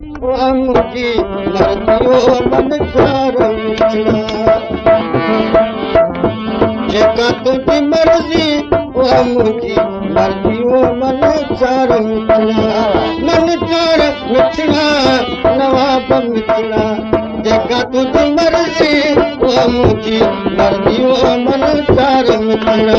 मुंहिंजी मर्ज़ियो मन चार मिठड़ा जेका तुंहिंजी मर्ज़ी उहा मुंहिंजी मर्ज़ियो मन चार मिठड़ा मन चार मिठड़ा नवाब मिठड़ा जेका तुंहिंजी मर्ज़ी उहा मुंहिंजी मर्ज़ियो मन चार मिठड़ा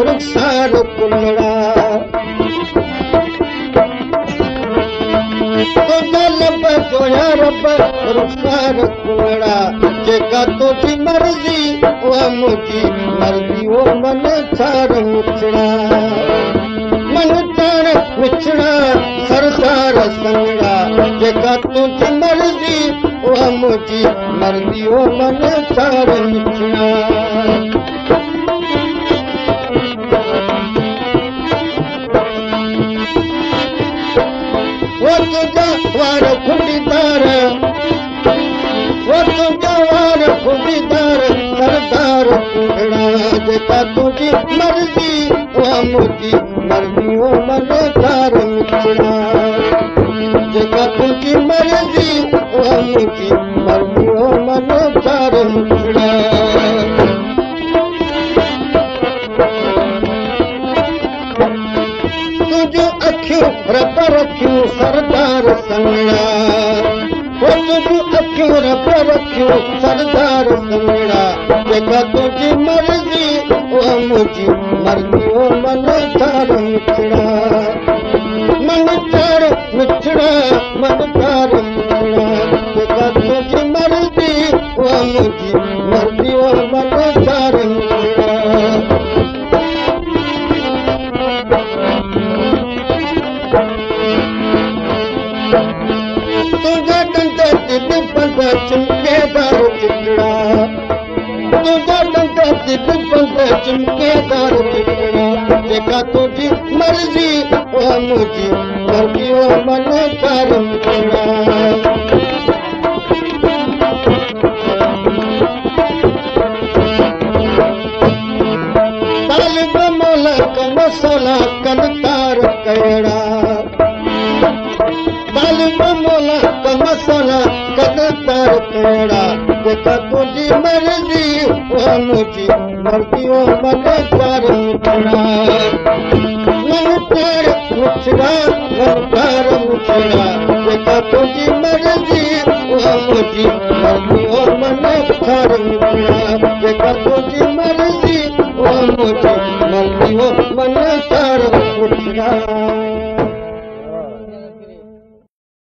रुखसार कुलड़ा लब जोया रब रुखसार कुलड़ा जेका तुंहिंजी मर्ज़ी उहा मुंहिंजी मर्ज़ी ओ मन चार मिठड़ा मन चार मिठड़ा सरदार संगड़ा जेका तुंहिंजी मर्ज़ी उहा मुंहिंजी मर्ज़ी ओ मन चार मिठड़ा वार खुदीदार सरदार कुलड़ा जेका तुंहिंजी मर्ज़ी उहा मुंहिंजी मर्ज़ी ओ मन चार मिठड़ा जेका तुंहिंजी मर्ज़ी उहा मुंहिंजी मर्ज़ी ओ मन चार मिठड़ा तुंहिंजूं अखियूं रब रखियूं सरदार संगड़ा तुंहिंजूं अखियूं रब रखियूं सरदार संगड़ा जेका तुंहिंजी मर्ज़ी उहा मुंहिंजी मर्ज़ी ओ मन चार मिठड़ा मन चार मिठड़ा मन चार मिठड़ा जेका तुंहिंजी मर्ज़ी उहा मुंहिंजी मर्ज़ी ओ मन चार मिठड़ा तुंहिंजा ॾंद दिलि बंद चिमकेदार चिकड़ा तुंहिंजा ॾंद दिलि बंद चिमकेदार चिकड़ा जेका तुंहिंजी मर्ज़ी उहा मुंहिंजी मर्ज़ी ओ मन चार मिठड़ा तालिब मोलक मसला कनकार कहिड़ा तालिब मोलक मसला कनकार कहिड़ा जेका तुंहिंजी मर्ज़ी उहा मुंहिंजी मर्ज़ी ओ मन चार मिठड़ा मन चार मिठड़ा मन चार मिठड़ा जेका तुंहिंजी मर्ज़ी उहा मुंहिंजी मर्ज़ी ओ मन चार मिठड़ा जेका तुंहिंजी मर्ज़ी उहा मुंहिंजी मर्ज़ी ओ मन चार मिठड़ा